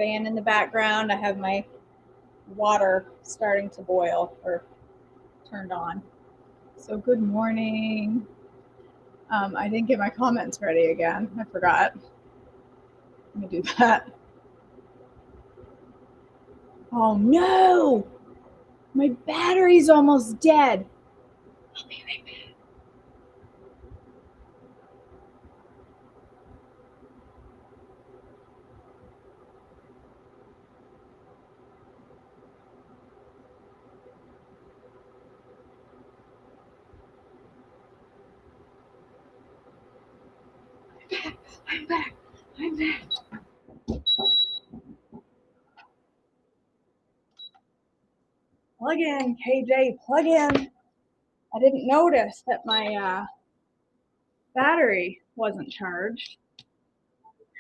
fan in the background. I have my water starting to boil or turned on. So good morning. I didn't get my comments ready again. I forgot. Let me do that. Oh no! My battery's almost dead. I'll be right back. I'm back. Plug in, KJ, plug in. I didn't notice that my battery wasn't charged.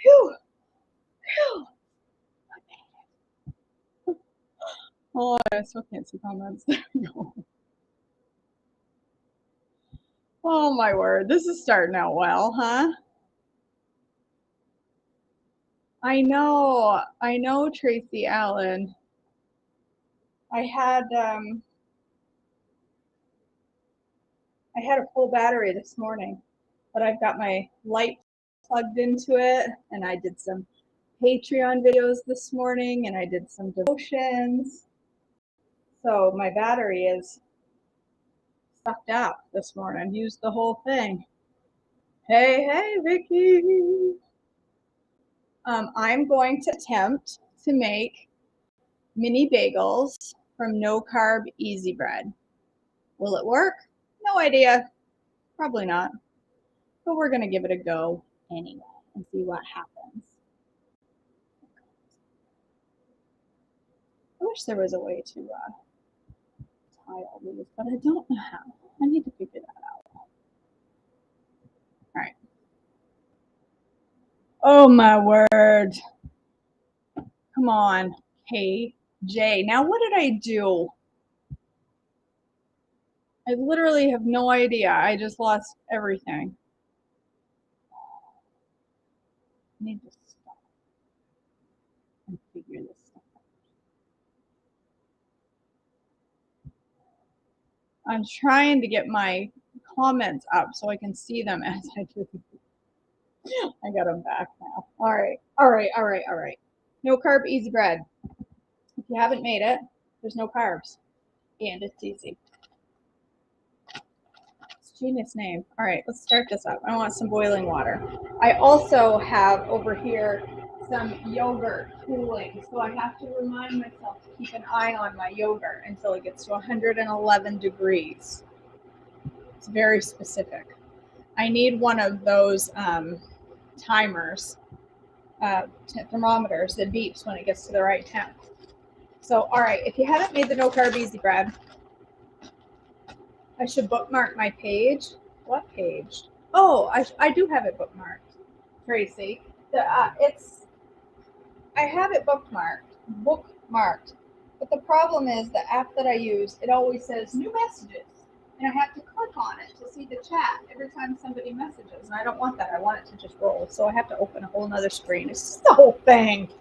Phew. Oh, I still can't see comments. There we go. Oh my word, this is starting out well, huh? I know, Tracy Allen. I had a full battery this morning, but I've got my light plugged into it, and I did some Patreon videos this morning, and I did some devotions. So my battery is sucked out this morning. Used the whole thing. Hey, Vicky. I'm going to attempt to make mini bagels from No Carb Easy Bread. Will it work? No idea. Probably not. But we're going to give it a go anyway and see what happens. I wish there was a way to tile these, but I don't know how. I need to figure that out. All right. Oh my word. Come on, KJ. Now what did I do? I literally have no idea. I just lost everything. I need to stop and figure this stuff out. I'm trying to get my comments up so I can see them as I do. I got them back now. All right. No Carb Easy Bread. If you haven't made it, there's no carbs. And it's easy. It's a genius name. All right, let's start this up. I want some boiling water. I also have over here some yogurt cooling, so I have to remind myself to keep an eye on my yogurt until it gets to 111 degrees. It's very specific. I need one of those timers, thermometers that beeps when it gets to the right temp. So, all right, if you haven't made the No Carb Easy Bread, I should bookmark my page. What page? Oh, I do have it bookmarked, Tracy. I have it bookmarked. But the problem is the app that I use, it always says new messages. And I have to click on it to see the chat every time somebody messages. And I don't want that. I want it to just roll. So I have to open a whole nother screen. It's just the whole thing.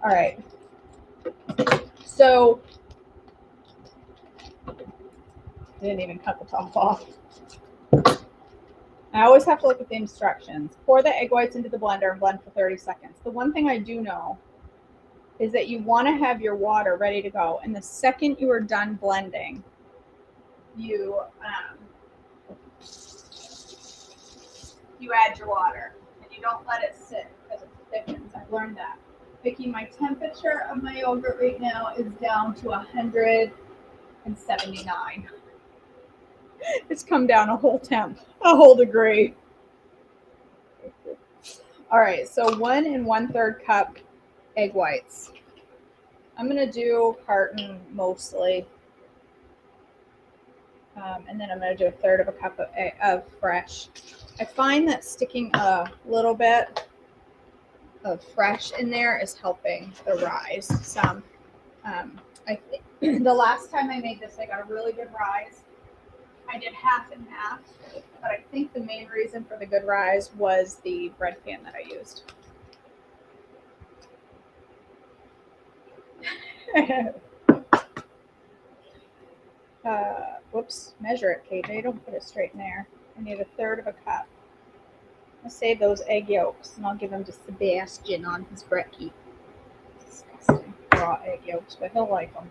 All right. So I didn't even cut the top off. I always have to look at the instructions. Pour the egg whites into the blender and blend for 30 seconds. The one thing I do know is that you want to have your water ready to go. And the second you are done blending, you add your water. And you don't let it sit because it thickens. I've learned that. Vicki, my temperature of my yogurt right now is down to 179. It's come down a whole degree. All right, so 1 1/3 cup egg whites. I'm gonna do carton mostly, and then I'm gonna do 1/3 of a cup of fresh. I find that sticking a little bit of fresh in there is helping the rise some. I think the last time I made this, I got a really good rise. I did half and half, but I think the main reason for the good rise was the bread pan that I used. Whoops, measure it, KJ. Don't put it straight in there. I need 1/3 of a cup. I'll save those egg yolks and I'll give them to Sebastian on his brekkie. Disgusting raw egg yolks, but he'll like them.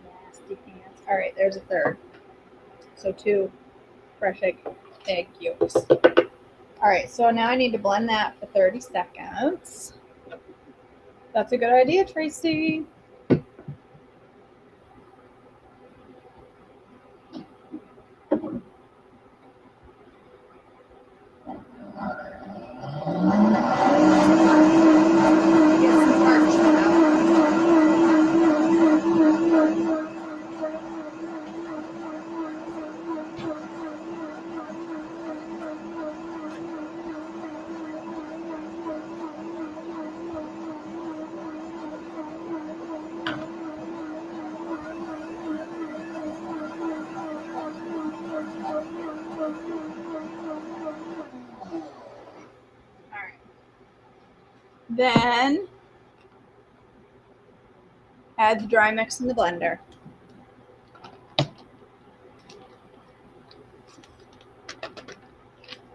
Nasty pants. All right, there's 1/3. So 2 fresh egg yolks. All right, so now I need to blend that for 30 seconds. That's a good idea, Tracy. Then add the dry mix in the blender.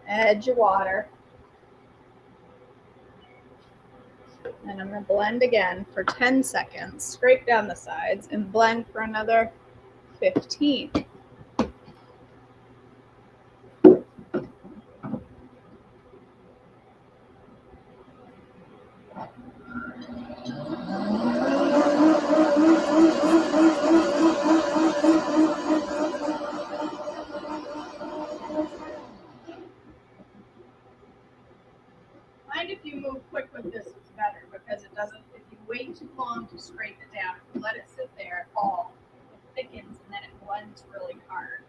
Add your water. And I'm going to blend again for 10 seconds. Scrape down the sides and blend for another 15. Mind if you move quick with this, it's better because it doesn't, if you wait too long to scrape it down, if you let it sit there, it thickens and then it blends really hard.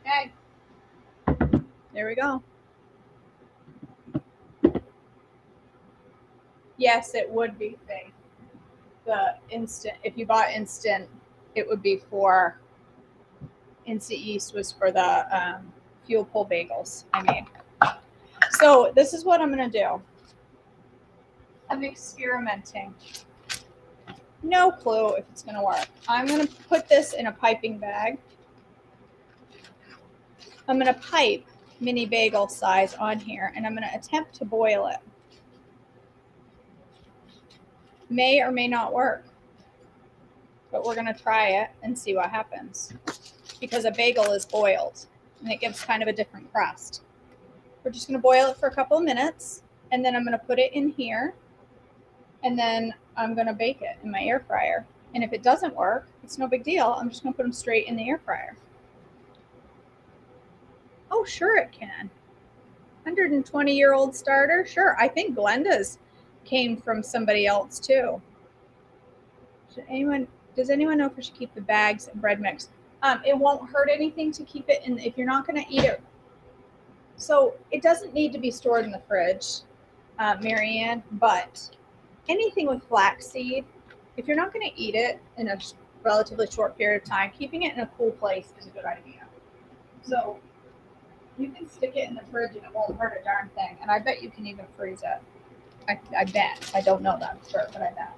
Okay, there we go. Yes, it would be thing. The instant, if you bought instant, it would be for Instant Yeast was for the fuel pull bagels I made. So this is what I'm going to do. I'm experimenting. No clue if it's going to work. I'm going to put this in a piping bag. I'm going to pipe mini bagel size on here and I'm going to attempt to boil it. May or may not work, but we're going to try it and see what happens because a bagel is boiled and it gives kind of a different crust. We're just going to boil it for a couple of minutes and then I'm going to put it in here and then I'm going to bake it in my air fryer. And if it doesn't work, it's no big deal. I'm just going to put them straight in the air fryer. Oh, sure it can. 120-year-old starter? Sure. I think Glenda's came from somebody else too. Does anyone know if we should keep the bags and bread mix? It won't hurt anything to keep it in if you're not going to eat it. So it doesn't need to be stored in the fridge, Marianne, but anything with flaxseed, if you're not going to eat it in a relatively short period of time, keeping it in a cool place is a good idea. So you can stick it in the fridge and it won't hurt a darn thing. And I bet you can even freeze it. I bet. I don't know that for sure, but I bet.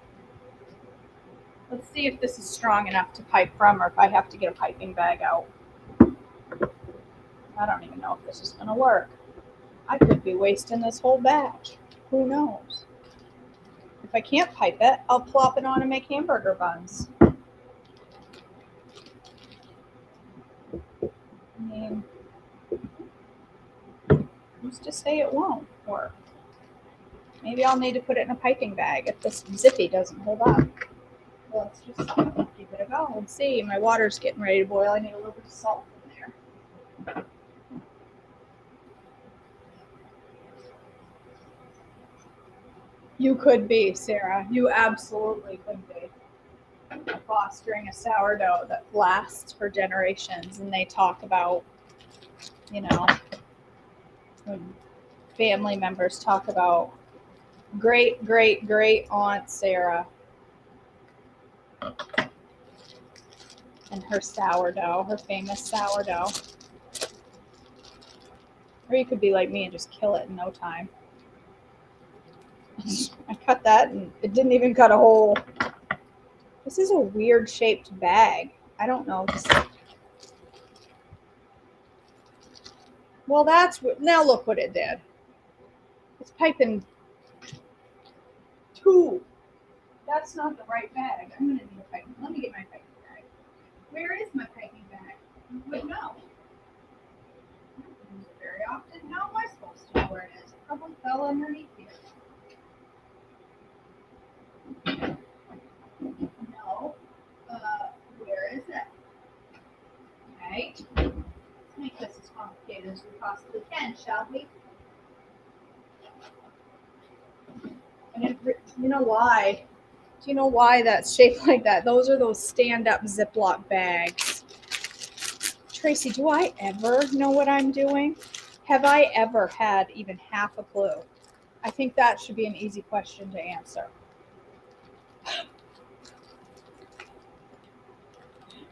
Let's see if this is strong enough to pipe from or if I have to get a piping bag out. I don't even know if this is going to work. I could be wasting this whole batch. Who knows? If I can't pipe it, I'll plop it on and make hamburger buns. I mean, who's to say it won't work? Maybe I'll need to put it in a piping bag if this zippy doesn't hold up. Well, let's just give it a go and see. My water's getting ready to boil. I need a little bit of salt in there. You could be, Sarah. You absolutely could be fostering a sourdough that lasts for generations. And they talk about, you know, when family members talk about great, great, great Aunt Sarah and her sourdough, her famous sourdough. Or you could be like me and just kill it in no time. I cut that and it didn't even cut a hole. This is a weird shaped bag. I don't know. Well, that's what, now look what it did. It's piping two. That's not the right bag. I'm gonna need a piping. Let me get my piping bag. Where is my piping bag? You would know. I don't use it very often. How am I supposed to know where it is? It probably fell underneath here. No. Where is it? Okay. Let's make this as complicated as we possibly can, shall we? And you know why? Do you know why that's shaped like that? Those are those stand-up Ziploc bags. Tracy, do I ever know what I'm doing? Have I ever had even half a clue? I think that should be an easy question to answer.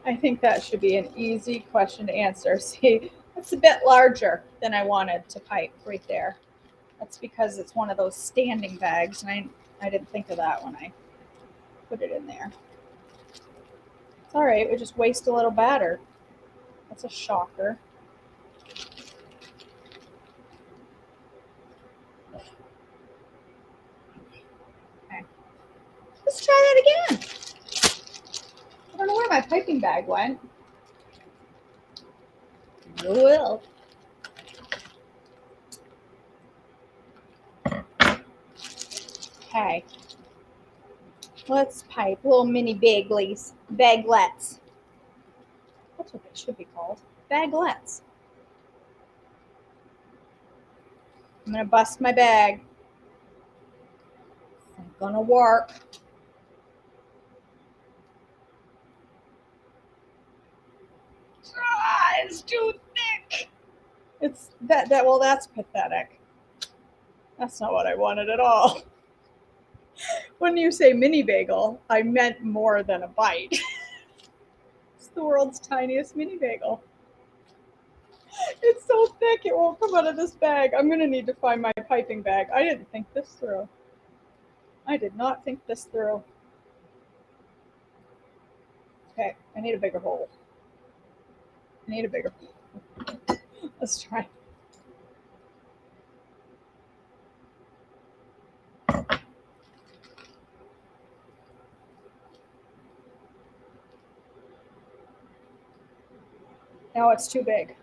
I think that should be an easy question to answer. See, it's a bit larger than I wanted to pipe right there. That's because it's one of those standing bags, and I didn't think of that when I put it in there. It's all right. We just waste a little batter. That's a shocker. Okay. Let's try that again. I don't know where my piping bag went. You will. Okay. Let's pipe little mini baglets. Baglets. That's what they should be called. Baglets. I'm going to bust my bag. It's not going to work. It's too thick. It's well, that's pathetic. That's not what I wanted at all. When you say mini bagel, I meant more than a bite. It's the world's tiniest mini bagel. It's so thick it won't come out of this bag. I'm going to need to find my piping bag. I didn't think this through. I did not think this through. Okay, I need a bigger hole. I need a bigger hole. Let's try. Now it's too big.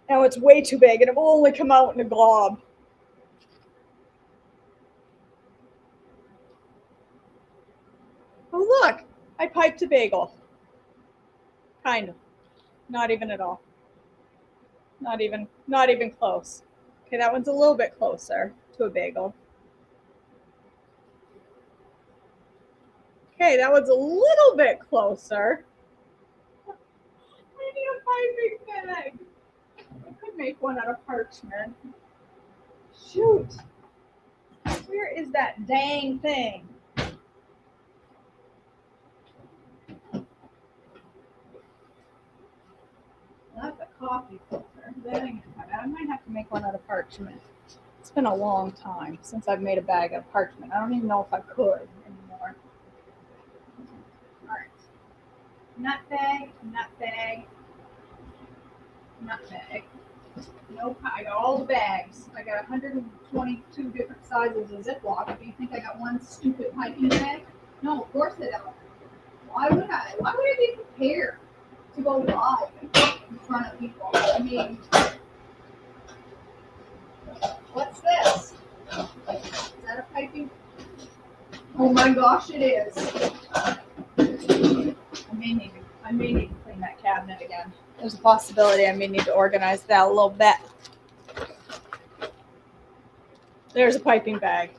Now it's way too big, and it will only come out in a glob. Oh, look, I piped a bagel. Kind of. Not even at all. Not even close. Okay, that one's a little bit closer to a bagel. Okay, that one's a little bit closer. I need a piping bag. I could make one out of parchment. Shoot. Where is that dang thing? That's a coffee filter. I might have to make one out of parchment. It's been a long time since I've made a bag out of parchment. I don't even know if I could anymore. All right. Nutbag, nutbag, nutbag. Nope, I got all the bags. I got 122 different sizes of Ziploc. Do you think I got one stupid piping bag? No, of course I don't. Why would I? Why would I be prepared to go live in front of people? I mean, what's this? Is that a piping? Oh my gosh, it is. I may need to clean that cabinet again. There's a possibility I may need to organize that a little bit. There's a piping bag.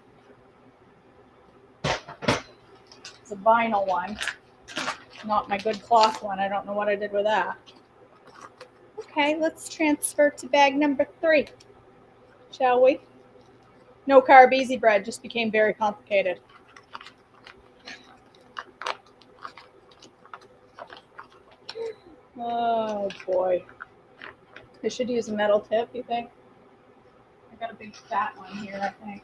It's a vinyl one, not my good cloth one. I don't know what I did with that. Okay, let's transfer to bag number 3, shall we? No Carb Easy Bread just became very complicated. Oh boy. I should use a metal tip, you think? I got a big fat one here, I think.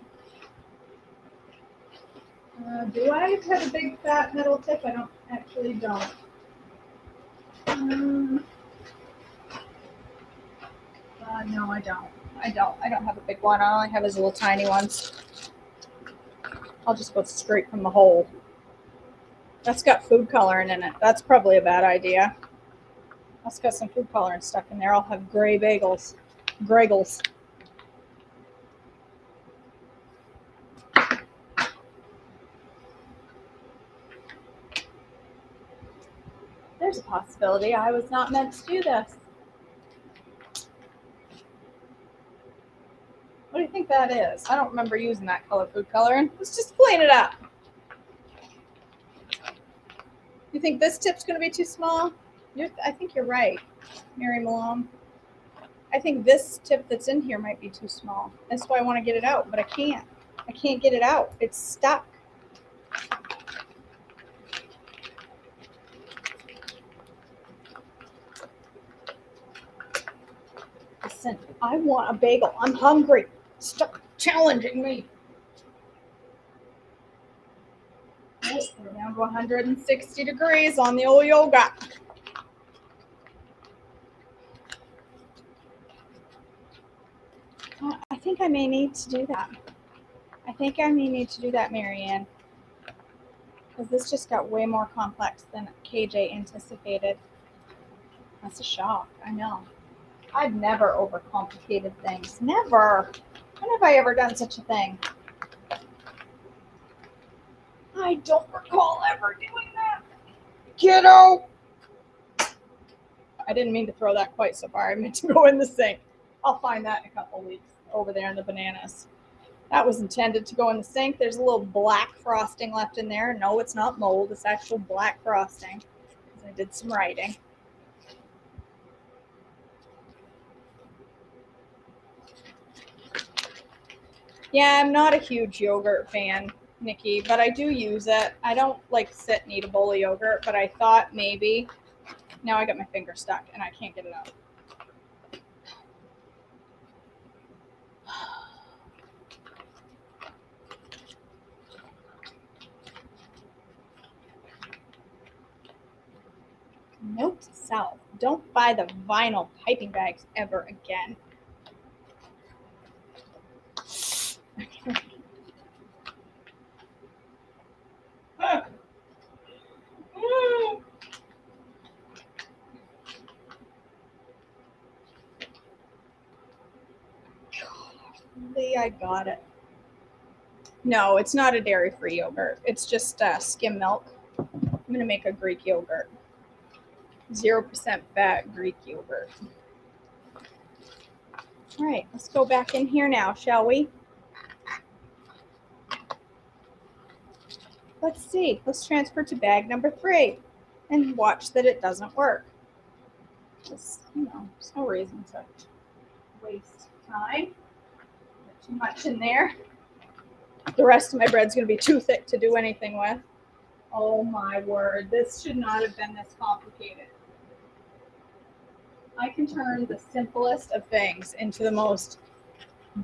Do I have a big fat metal tip? I don't actually don't. No, I don't. I don't have a big one. All I have is little tiny ones. I'll just go straight from the hole. That's got food coloring in it. That's probably a bad idea. That's got some food coloring stuck in there. I'll have gray bagels. Gragels. There's a possibility I was not meant to do this. What do you think that is? I don't remember using that color food coloring. Let's just clean it up. You think this tip's going to be too small? I think you're right, Mary Malone. I think this tip that's in here might be too small. That's why I want to get it out, but I can't. I can't get it out. It's stuck. Listen, I want a bagel. I'm hungry. Stop challenging me. We're down to 160 degrees on the old yoga. I think I may need to do that. I think I may need to do that, Marianne. Because this just got way more complex than KJ anticipated. That's a shock. I know. I've never overcomplicated things. Never. When have I ever done such a thing? I don't recall ever doing that. Kiddo! I didn't mean to throw that quite so far. I meant to go in the sink. I'll find that in a couple weeks over there in the bananas. That was intended to go in the sink. There's a little black frosting left in there. No, it's not mold. It's actual black frosting. I did some writing. Yeah, I'm not a huge yogurt fan, Nikki, but I do use it. I don't like sit and eat a bowl of yogurt, but I thought maybe. Now I got my finger stuck and I can't get it out. Note to self, don't buy the vinyl piping bags ever again. I got it. No, it's not a dairy-free yogurt. It's just skim milk. I'm going to make a Greek yogurt. 0% fat Greek yogurt. All right, let's go back in here now, shall we? Let's see. Let's transfer to bag number 3 and watch that it doesn't work. Just, there's no reason to waste time. Too much in there. The rest of my bread's going to be too thick to do anything with. Oh my word. This should not have been this complicated. I can turn the simplest of things into the most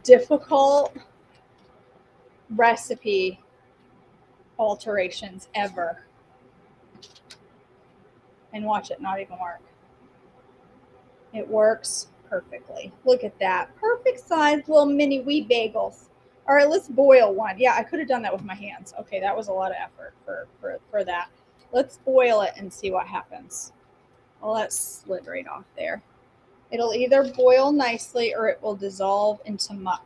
difficult recipe alterations ever. And watch it not even work. It works perfectly. Look at that. Perfect size little mini wheat bagels. All right, let's boil one. Yeah, I could have done that with my hands. Okay, that was a lot of effort for that. Let's boil it and see what happens. Well, that slid right off there. It'll either boil nicely or it will dissolve into muck.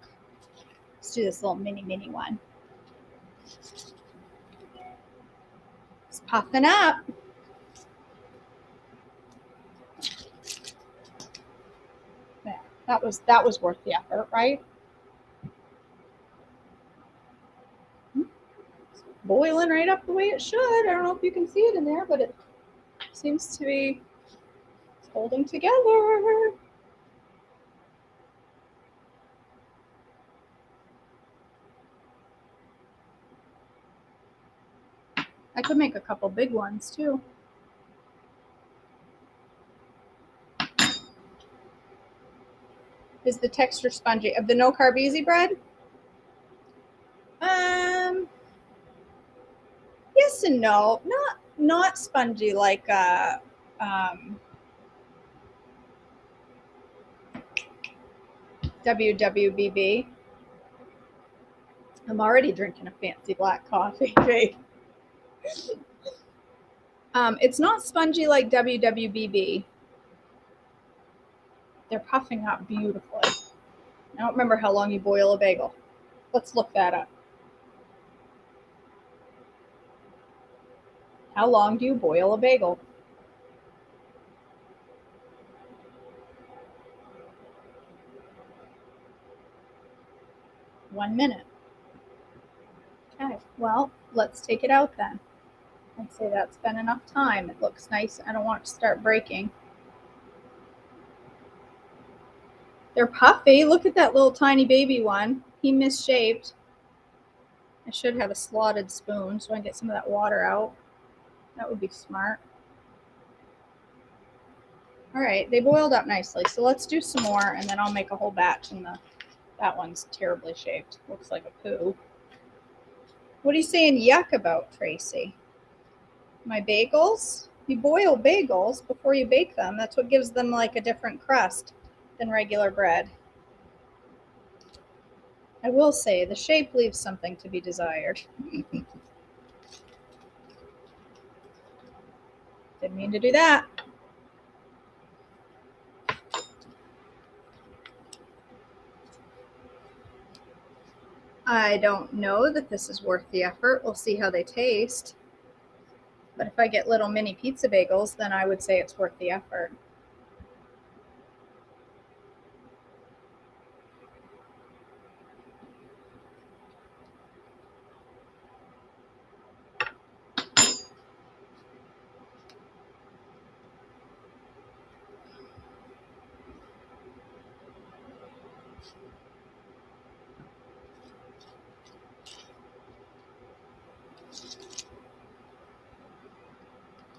Let's do this little mini one. It's puffing up. There. That was worth the effort, right? boiling right up the way it should. I don't know if you can see it in there, but it seems to be holding together. I could make a couple big ones too. Is the texture spongy? Of the No Carb Easy Bread? Yes and no. Not spongy like WWBB. I'm already drinking a fancy black coffee, Jake. It's not spongy like WWBB. They're puffing up beautifully. I don't remember how long you boil a bagel. Let's look that up. How long do you boil a bagel? One minute. Okay, well, let's take it out then. I'd say that's been enough time. It looks nice. I don't want it to start breaking. They're puffy. Look at that little tiny baby one. He misshaped. I should have a slotted spoon so I can get some of that water out. That would be smart. All right, they boiled up nicely. So let's do some more and then I'll make a whole batch. And that one's terribly shaped. Looks like a poo. What are you saying yuck about, Tracy? My bagels? You boil bagels before you bake them. That's what gives them like a different crust than regular bread. I will say the shape leaves something to be desired. Didn't mean to do that. I don't know that this is worth the effort. We'll see how they taste. But if I get little mini pizza bagels, then I would say it's worth the effort.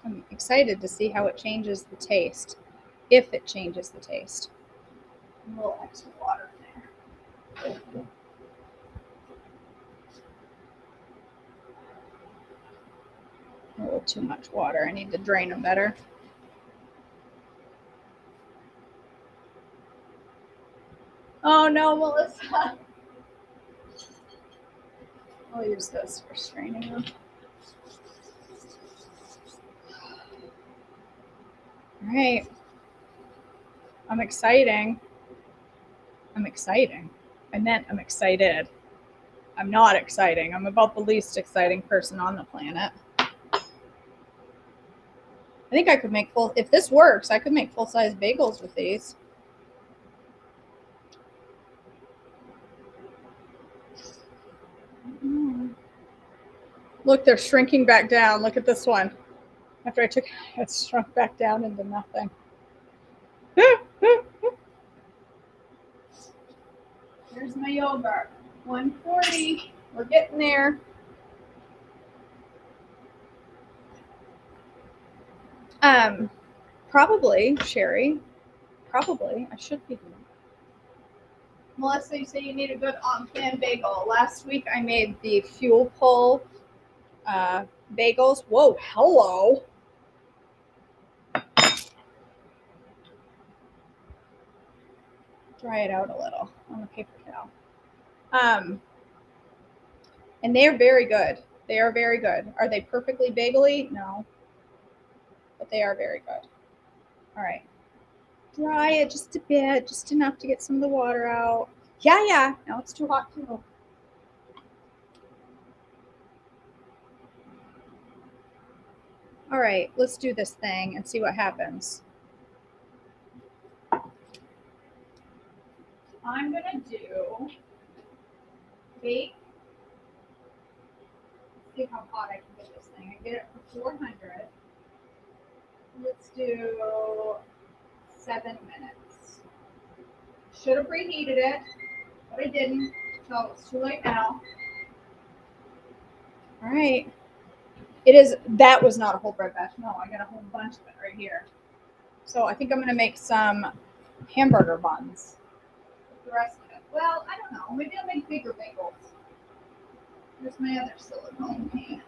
I'm excited to see how it changes the taste, if it changes the taste. A little extra water in there. A little too much water. I need to drain them better. Oh no, Melissa. I'll use this for straining them. All right. I'm exciting. I'm exciting. I meant I'm excited. I'm not exciting. I'm about the least exciting person on the planet. I think I could make if this works, I could make full-size bagels with these. Look, they're shrinking back down. Look at this one. After I took it, shrunk back down into nothing. Here's my yogurt. 140. We're getting there. Probably, Sherry. Probably. I should be doing that. Melissa, you say you need a good on-plan bagel. Last week I made the fuel pull bagels. Whoa, hello. Dry it out a little on the paper towel. And they are very good. They are very good. Are they perfectly bagely? No. But they are very good. All right. Dry it just a bit, just enough to get some of the water out. Yeah. No, it's too hot too. All right, let's do this thing and see what happens. I'm gonna do bake see how hot I can get this thing. I get it for 400. Let's do 7 minutes. Should have preheated it, but I didn't, so it's too late now. All right. That was not a whole bread batch. No, I got a whole bunch of it right here. So I think I'm going to make some hamburger buns with the rest of it. Well, I don't know. Maybe I'll make bigger bagels. Here's my other silicone pan.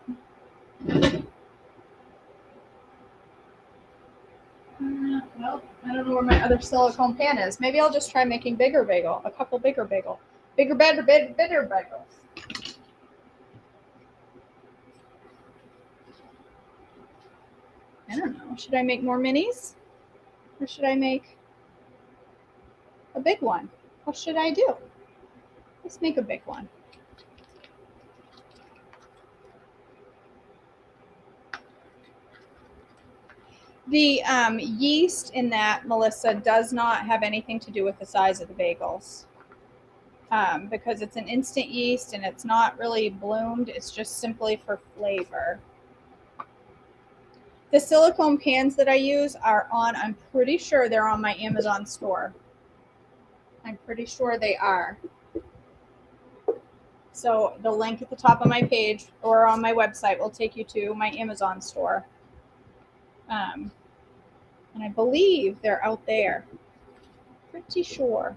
Well, I don't know where my other silicone pan is. Maybe I'll just try making a couple bigger bagels. Bigger, better, bitter bagels. I don't know. Should I make more minis? Or should I make a big one? What should I do? Let's make a big one. The yeast in that, Melissa, does not have anything to do with the size of the bagels. Because it's an instant yeast and it's not really bloomed. It's just simply for flavor. The silicone pans that I use I'm pretty sure they're on my Amazon store. I'm pretty sure they are. So the link at the top of my page or on my website will take you to my Amazon store. And I believe they're out there. Pretty sure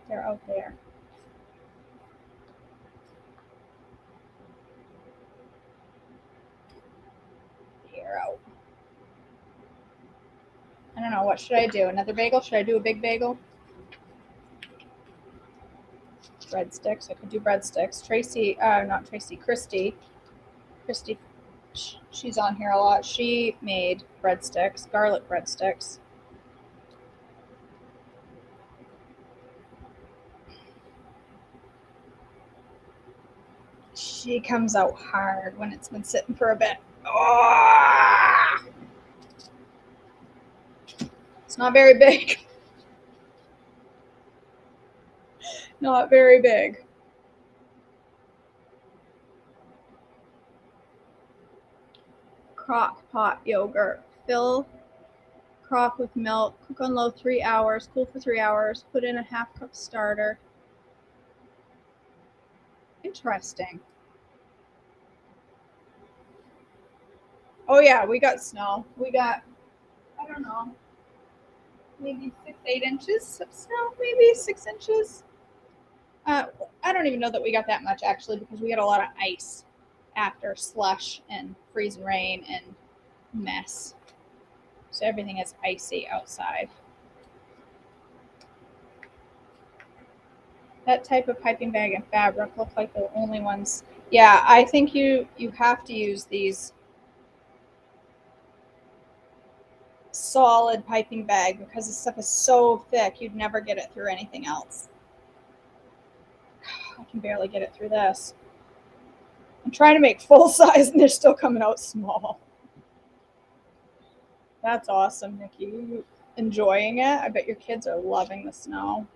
they're out there. Out. I don't know. What should I do? Another bagel? Should I do a big bagel? Breadsticks. I could do breadsticks. Christy, she's on here a lot. She made breadsticks, garlic breadsticks. She comes out hard when it's been sitting for a bit. Oh! It's not very big. Not very big. Crock pot yogurt. Fill crock with milk. Cook on low 3 hours. Cool for 3 hours. Put in a half cup starter. Interesting. Oh yeah, we got snow. We got, I don't know, maybe 6-8 inches of snow, maybe 6 inches. I don't even know that we got that much actually, because we got a lot of ice after slush and freezing rain and mess. So everything is icy outside. That type of piping bag and fabric look like the only ones. Yeah, I think you have to use these solid piping bag because this stuff is so thick you'd never get it through anything else. I can barely get it through this. I'm trying to make full size and they're still coming out small. That's awesome, Nikki. You enjoying it? I bet your kids are loving the snow.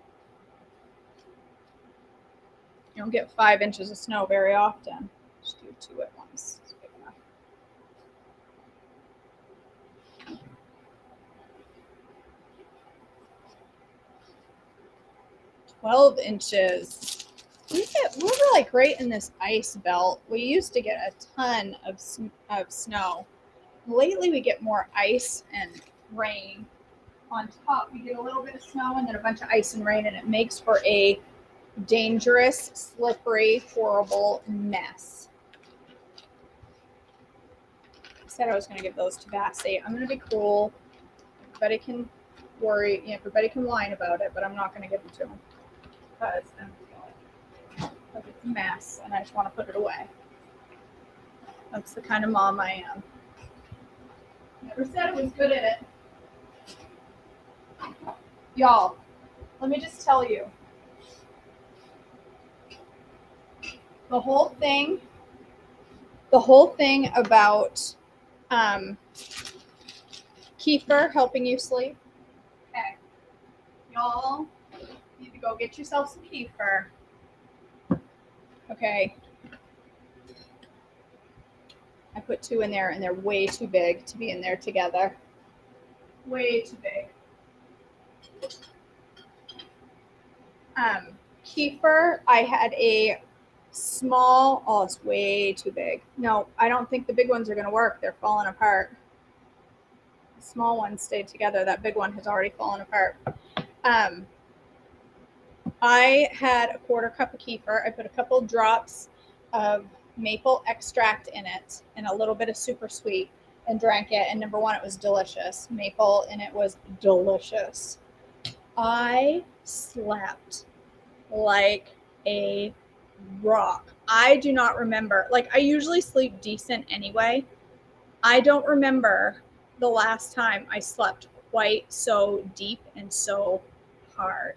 You don't get 5 inches of snow very often. Just do 2 at once. It's big enough. 12 inches. We're like right in this ice belt. We used to get a ton of snow. Lately, we get more ice and rain. On top, we get a little bit of snow and then a bunch of ice and rain, and it makes for a dangerous, slippery, horrible mess. I said I was going to give those to Bassy. I'm going to be cool. Everybody can worry. Everybody can whine about it, but I'm not going to give them to him because it's a mess and I just want to put it away. That's the kind of mom I am. Never said I was good at it. Y'all, let me just tell you. The whole thing about kefir helping you sleep. Okay. Y'all need to go get yourself some kefir. Okay. I put 2 in there and they're way too big to be in there together. Way too big. Kefir, I had a small, oh, it's way too big. No, I don't think the big ones are going to work. They're falling apart. The small ones stayed together. That big one has already fallen apart. I had a 1/4 cup of kefir. I put a couple drops of maple extract in it and a little bit of super sweet and drank it. And number one, it was delicious. Maple, and it was delicious. I slept like a rock. I do not remember. Like, I usually sleep decent anyway. I don't remember the last time I slept quite so deep and so hard.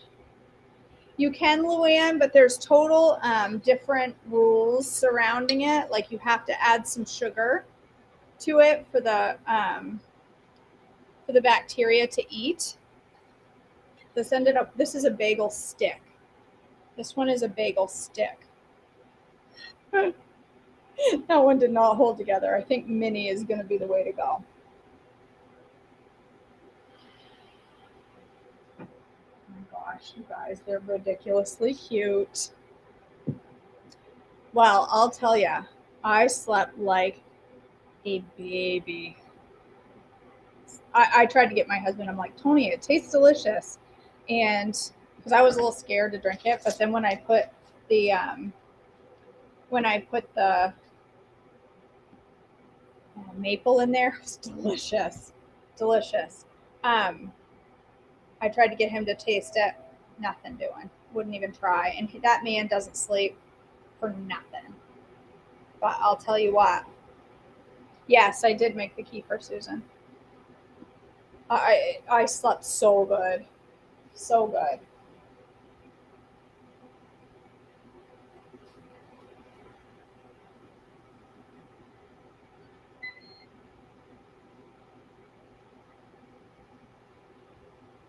You can, Luann, but there's total different rules surrounding it. Like, you have to add some sugar to it for the bacteria to eat. This is a bagel stick. This one is a bagel stick. That one did not hold together. I think mini is going to be the way to go. Oh my gosh, you guys, they're ridiculously cute. Well, I'll tell you, I slept like a baby. I tried to get my husband, I'm like, Tony, it tastes delicious. And because I was a little scared to drink it, but then when I put the maple in there, it was delicious. Delicious. I tried to get him to taste it. Nothing doing. Wouldn't even try. And that man doesn't sleep for nothing. But I'll tell you what. Yes, I did make the kefir, Susan. I slept so good. So good.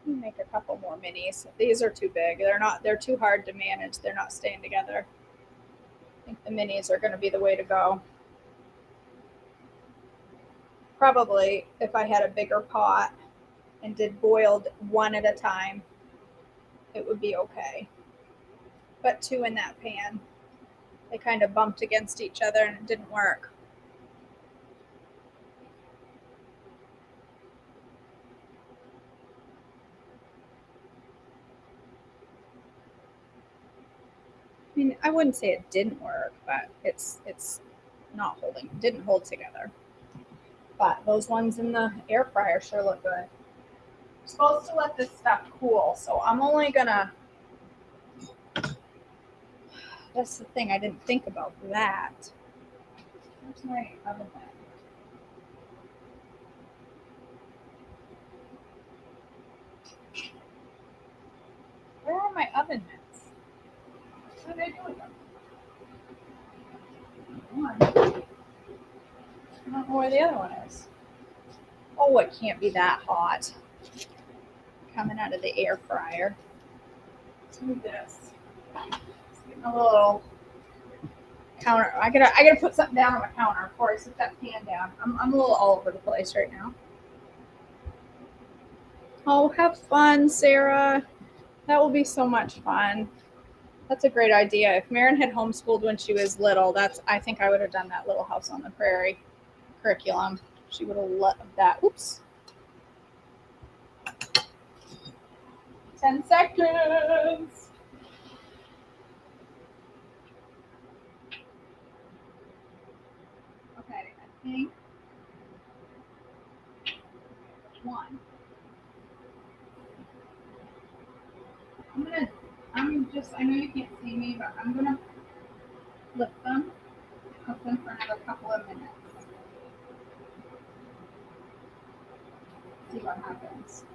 Make a couple more minis. These are too big. They're too hard to manage. They're not staying together. I think the minis are going to be the way to go. Probably if I had a bigger pot and did boiled one at a time, it would be okay. But 2 in that pan, they kind of bumped against each other and it didn't work. I mean, I wouldn't say it didn't work, but it's didn't hold together. But those ones in the air fryer sure look good. I'm supposed to let this stuff cool, so I'm only gonna. That's the thing, I didn't think about that. Where's my oven mitt? Where are my oven mitts? What did I do with them? One. I don't know where the other one is. Oh, it can't be that hot. Coming out of the air fryer. Let's do this. Let's get a little counter. I gotta put something down on my counter before I set that pan down. I'm a little all over the place right now. Oh, have fun, Sarah. That will be so much fun. That's a great idea. If Marin had homeschooled when she was little, I think I would have done that Little House on the Prairie curriculum. She would have loved that. Oops. 10 seconds. Okay, I think one. I know you can't see me, but I'm gonna flip them, cook them for another couple of minutes. See what happens.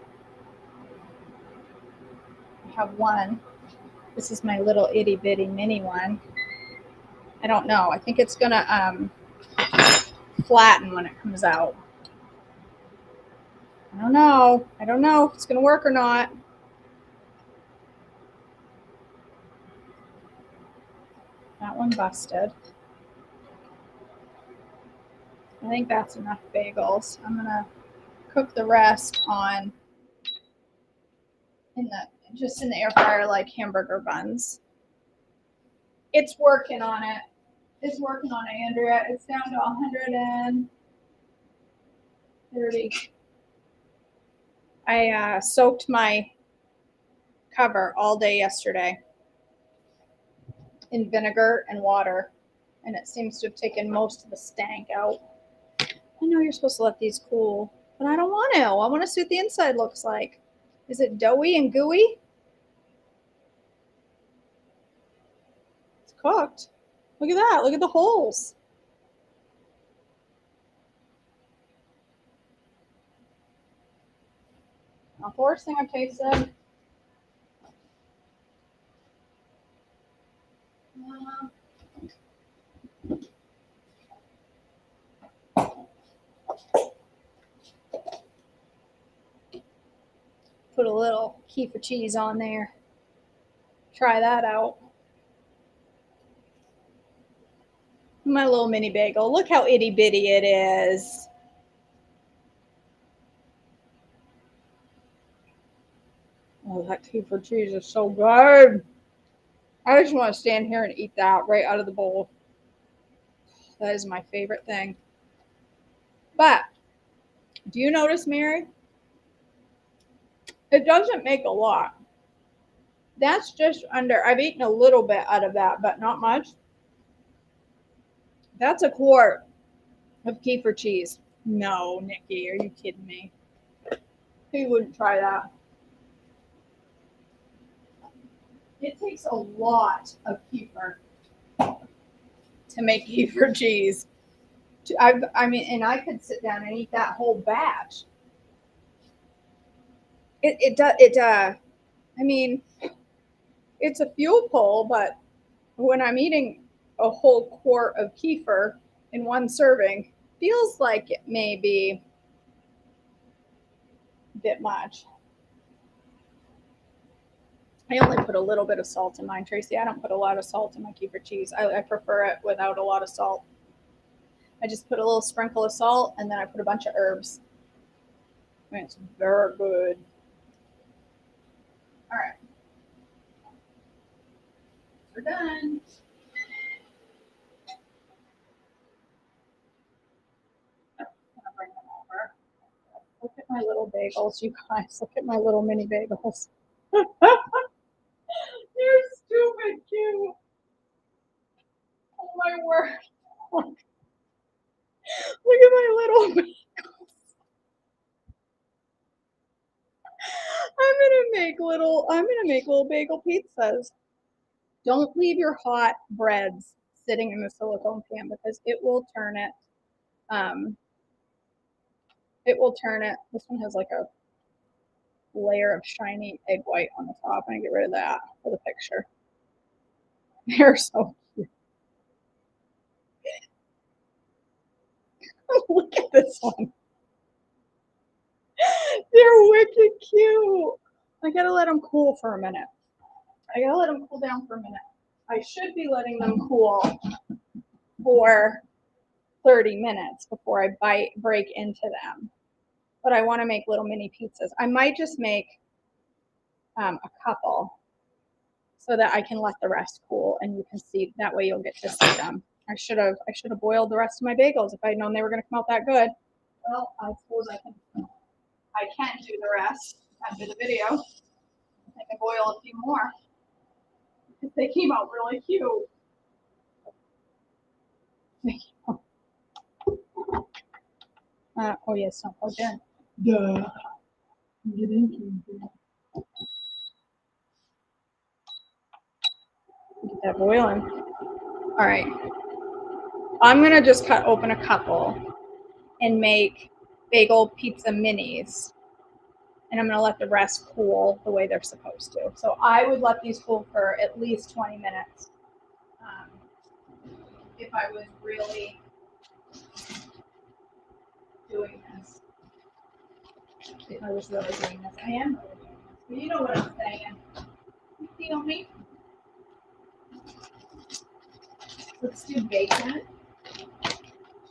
I have one. This is my little itty bitty mini one. I don't know. I think it's gonna flatten when it comes out. I don't know. I don't know if it's gonna work or not. That one busted. I think that's enough bagels. I'm gonna cook the rest on just in the air fryer like hamburger buns. It's working on it. It's working on it, Andrea. It's down to 130. I soaked my cover all day yesterday in vinegar and water, and it seems to have taken most of the stank out. I know you're supposed to let these cool, but I don't want to. I want to see what the inside looks like. Is it doughy and gooey? It's cooked. Look at that. Look at the holes. Not the worst thing I've tasted. Put a little kefir cheese on there. Try that out. My little mini bagel. Look how itty bitty it is. Oh, that kefir cheese is so good. I just want to stand here and eat that right out of the bowl. That is my favorite thing. But do you notice, Mary? It doesn't make a lot. That's just under, I've eaten a little bit out of that, but not much. That's a quart of kefir cheese. No, Nikki, are you kidding me? Who wouldn't try that? It takes a lot of kefir to make kefir cheese. I mean, and I could sit down and eat that whole batch. I mean, it's a fuel pull, but when I'm eating a whole quart of kefir in one serving, feels like it may be a bit much. I only put a little bit of salt in mine, Tracy. I don't put a lot of salt in my kefir cheese. I prefer it without a lot of salt. I just put a little sprinkle of salt and then I put a bunch of herbs. And it's very good. All right. We're done. Bring them over. Look at my little bagels, you guys. Look at my little mini bagels. They're stupid cute. Oh my word. Look at my little. I'm gonna make little bagel pizzas. Don't leave your hot breads sitting in the silicone pan because it will turn it. It will turn it. This one has like a layer of shiny egg white on the top. I'm gonna get rid of that for the picture. They're so cute. Look at this one. They're wicked cute. I gotta let them cool for a minute. I gotta let them cool down for a minute. I should be letting them cool for 30 minutes before I break into them. But I want to make little mini pizzas. I might just make a couple so that I can let the rest cool and you can see, that way you'll get to see them. I should have boiled the rest of my bagels if I'd known they were going to come out that good. Well, I suppose I can do the rest after the video. I can boil a few more because they came out really cute. Oh yes, don't plug in. Duh. Get into get that boiling. All right. I'm gonna just cut open a couple and make bagel pizza minis. And I'm gonna let the rest cool the way they're supposed to. So I would let these cool for at least 20 minutes. If I was really doing this. If I was really doing this. I am really doing this. But you know what I'm saying. You feel me? Let's do bacon.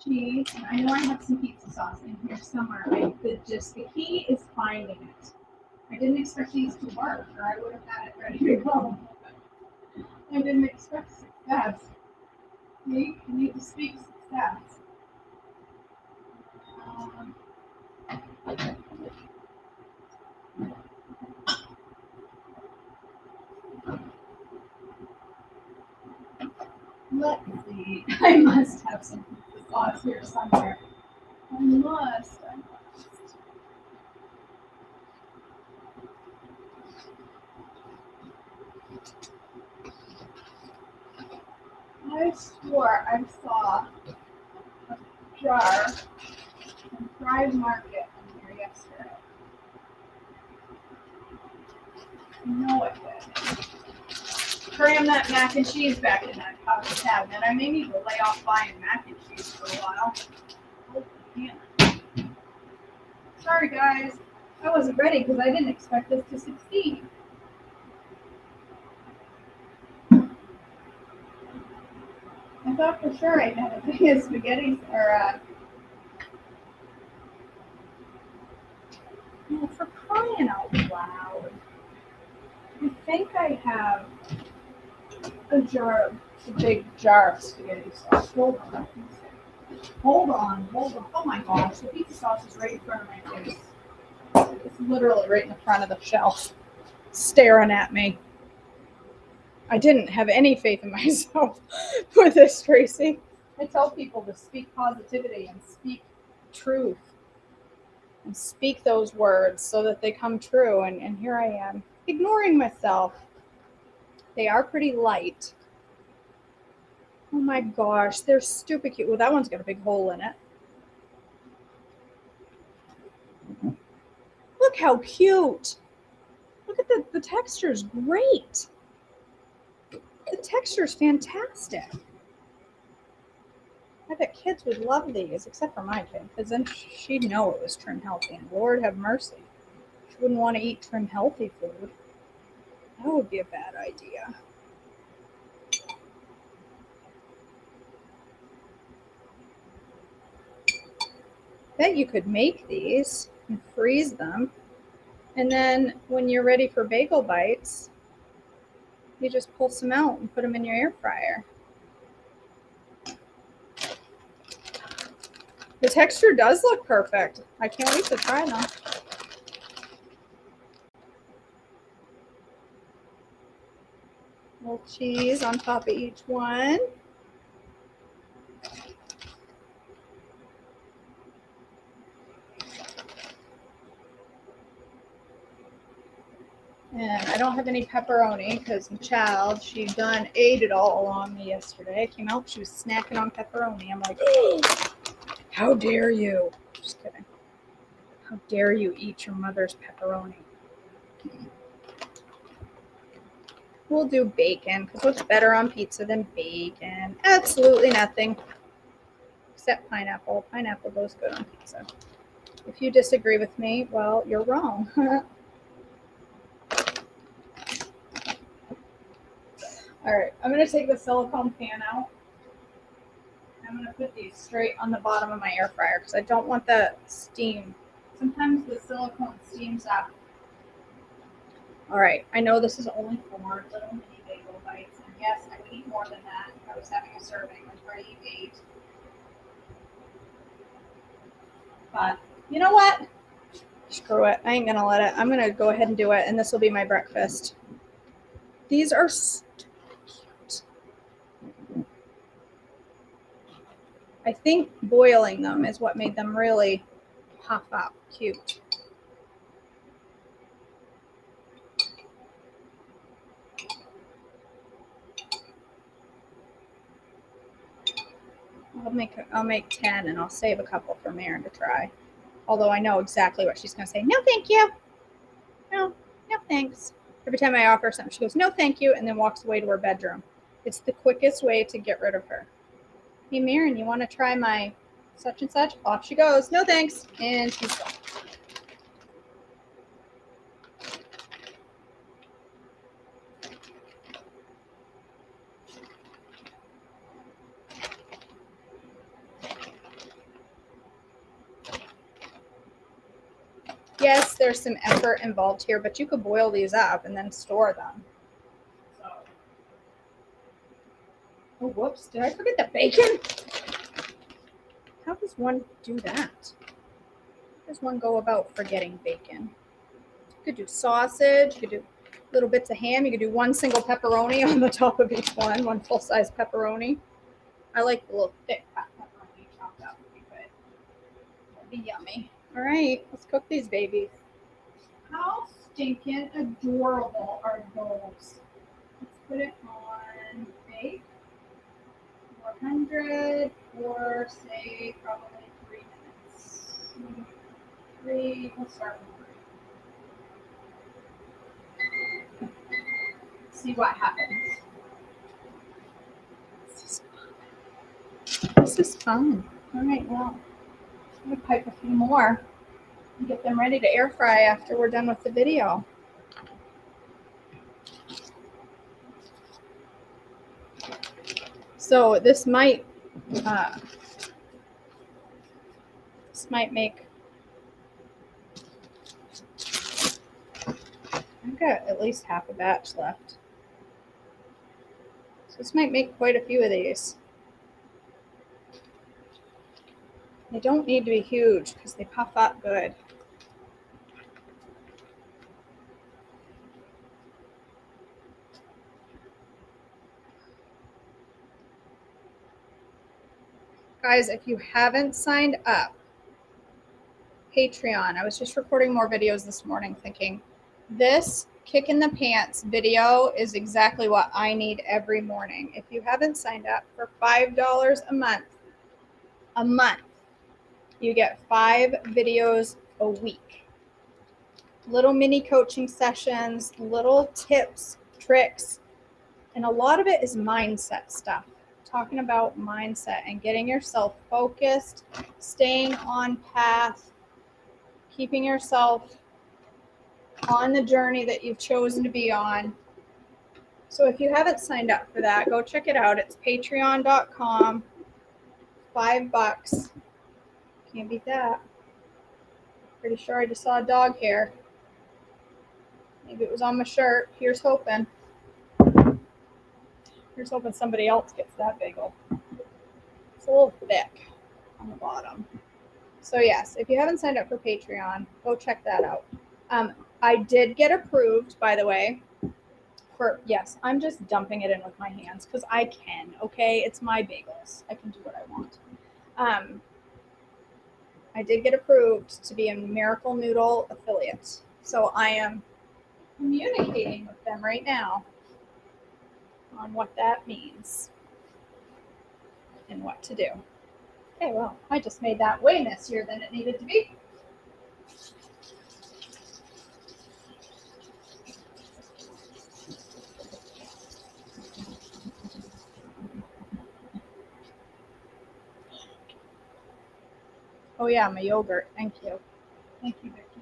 cheese. I know I have some pizza sauce in here somewhere. The key is finding it. I didn't expect these to work, or I would have had it ready to go. I didn't expect success. You need to speak success. Let's see. I must have some pizza sauce here somewhere. I must. I swore I saw a jar from Thrive Market in here yesterday. I know it did. Cram that mac and cheese back in that coffee cabinet. I may need to lay off buying mac and cheese for a while. Oh, man. Sorry, guys. I wasn't ready because I didn't expect this to succeed. I thought for sure I'd have a thing of spaghetti or oh, for crying out loud. I think I have a big jar of spaghetti sauce. Hold on. Oh my gosh, the pizza sauce is right in front of my face. It's literally right in the front of the shelf, staring at me. I didn't have any faith in myself for this, Tracy. I tell people to speak positivity and speak truth and speak those words so that they come true. And here I am, ignoring myself. They are pretty light. Oh my gosh, they're stupid cute. Well, that one's got a big hole in it. Look how cute. Look at the texture's great. The texture's fantastic. I bet kids would love these, except for my kid, because then she'd know it was trim healthy. And Lord have mercy, she wouldn't want to eat trim healthy food. That would be a bad idea. Bet you could make these and freeze them, and then when you're ready for bagel bites, you just pull some out and put them in your air fryer. The texture does look perfect. I can't wait to try them. Little cheese on top of each one. And I don't have any pepperoni because my child, she done ate it all on me yesterday. I came out, she was snacking on pepperoni. I'm like, oh, how dare you? Just kidding. How dare you eat your mother's pepperoni? We'll do bacon because what's better on pizza than bacon? Absolutely nothing. Except pineapple. Pineapple goes good on pizza. If you disagree with me, well, you're wrong. All right, I'm going to take the silicone pan out. I'm going to put these straight on the bottom of my air fryer because I don't want the steam. Sometimes the silicone steams up. All right, I know this is only 4 little mini bagel bites, and yes, I would eat more than that if I was having a serving. I'd probably eat 8. But you know what? Screw it. I ain't going to let it. I'm going to go ahead and do it, and this will be my breakfast. These are cute. I think boiling them is what made them really puff up cute. I'll make 10 and I'll save a couple for Maren to try. Although I know exactly what she's going to say. No, thank you. No thanks. Every time I offer something, she goes, no, thank you, and then walks away to her bedroom. It's the quickest way to get rid of her. Hey, Maren, you want to try my such and such? Off she goes. No, thanks. And she's gone. Yes, there's some effort involved here, but you could boil these up and then store them. So. Oh, whoops. Did I forget the bacon? How does one do that? How does one go about forgetting bacon? You could do sausage. You could do little bits of ham. You could do one single pepperoni on the top of each one full-size pepperoni. I like the little thick pepperoni chopped up. That'd be yummy. All right, let's cook these babies. How stinking adorable are those? Let's put it on bake 400 for, say, probably 3 minutes. 3, we'll start with 3. See what happens. This is fun. All right, well, I'm going to pipe a few more and get them ready to air fry after we're done with the video. So this might make, I've got at least half a batch left. So this might make quite a few of these. They don't need to be huge because they puff up good. Guys, if you haven't signed up, Patreon, I was just recording more videos this morning thinking, this kick in the pants video is exactly what I need every morning. If you haven't signed up for $5 a month, you get 5 videos a week. Little mini coaching sessions, little tips, tricks, and a lot of it is mindset stuff. Talking about mindset and getting yourself focused, staying on path, keeping yourself on the journey that you've chosen to be on. So if you haven't signed up for that, go check it out. It's patreon.com, $5. Can't beat that. Pretty sure I just saw a dog hair. Maybe it was on my shirt. Here's hoping. Here's hoping somebody else gets that bagel. It's a little thick on the bottom. So yes, if you haven't signed up for Patreon, go check that out. I did get approved, by the way, for, yes, I'm just dumping it in with my hands because I can, okay? It's my bagels. I can do what I want. I did get approved to be a Miracle Noodle affiliate. So I am communicating with them right now on what that means and what to do. Okay, well, I just made that way messier than it needed to be. Oh yeah, my yogurt. Thank you. Thank you, Vicki.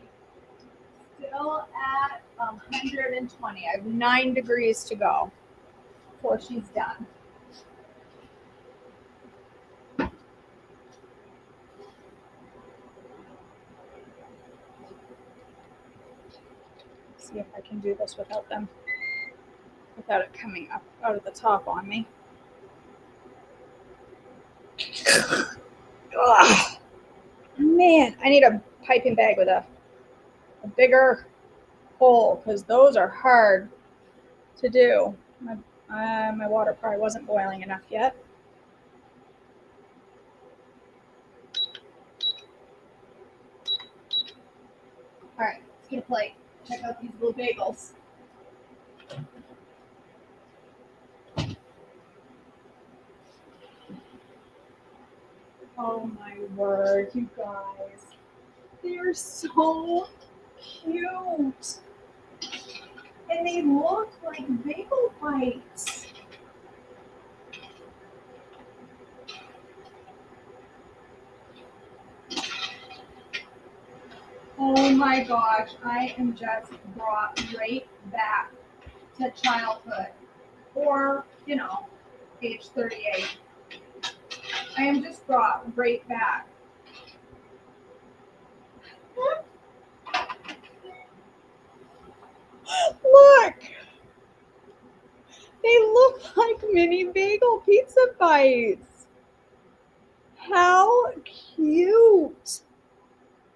Still at 120. I have 9 degrees to go before she's done. See if I can do this without it coming up out of the top on me. Ugh. Man, I need a piping bag with a bigger hole because those are hard to do. My water probably wasn't boiling enough yet. All right, let's get a plate. Check out these blue bagels. Oh my word, you guys. They're so cute. And they look like bagel bites. Oh my gosh, I am just brought right back to childhood. Or, age 38. I am just brought right back. bites. How cute.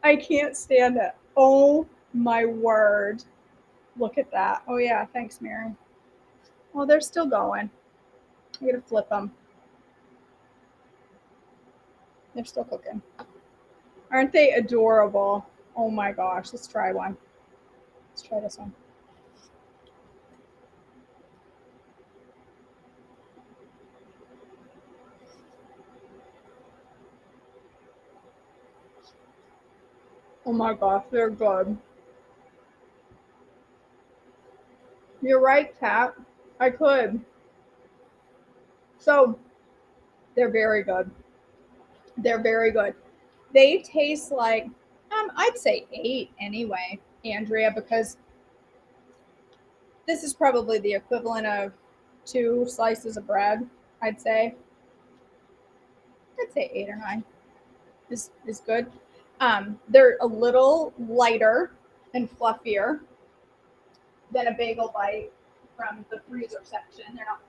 I can't stand it. Oh my word. Look at that. Oh yeah, thanks, Mary. Oh, they're still going. I'm gonna flip them. They're still cooking. Aren't they adorable? Oh my gosh, let's try one. Let's try this one. Oh my gosh, they're good. You're right, Kat. I could. So they're very good. They're very good. They taste like I'd say 8 anyway, Andrea, because this is probably the equivalent of 2 slices of bread, I'd say. I'd say 8 or 9 is good. They're a little lighter and fluffier than a bagel bite from the freezer section. They're not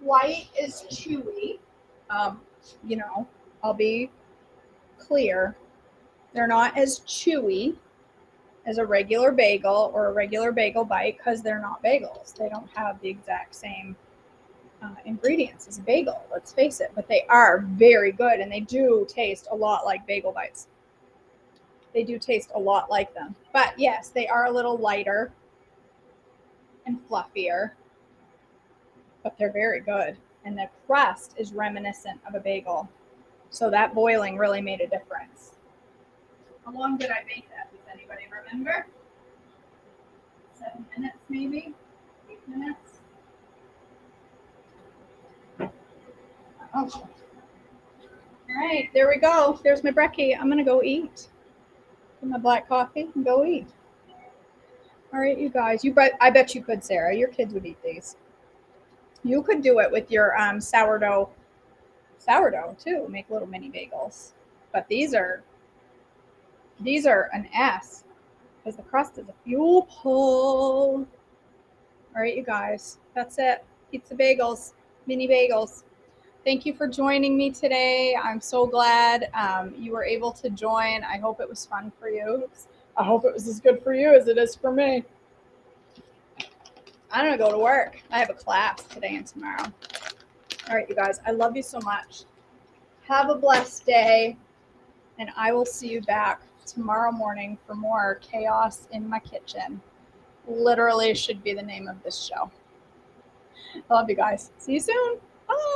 quite as chewy. Um, you know, I'll be clear. They're not as chewy as a regular bagel or a regular bagel bite because they're not bagels. They don't have the exact same ingredients as a bagel, let's face it, but they are very good and they do taste a lot like bagel bites. They do taste a lot like them. But yes, they are a little lighter and fluffier, but they're very good. And the crust is reminiscent of a bagel. So that boiling really made a difference. How long did I bake that? Does anybody remember? 7 minutes maybe? 8 minutes? Oh. All right, there we go. There's my brekkie. I'm going to go eat. Get my black coffee and go eat. All right, you guys. I bet you could, Sarah. Your kids would eat these. You could do it with your sourdough too. Make little mini bagels. But these are an S because the crust is a fuel pull. All right, you guys. That's it. Pizza bagels, mini bagels. Thank you for joining me today. I'm so glad you were able to join. I hope it was fun for you. I hope it was as good for you as it is for me. I'm going to go to work. I have a class today and tomorrow. All right, you guys. I love you so much. Have a blessed day, and I will see you back tomorrow morning for more Chaos in My Kitchen. Literally should be the name of this show. I love you guys. See you soon. Bye.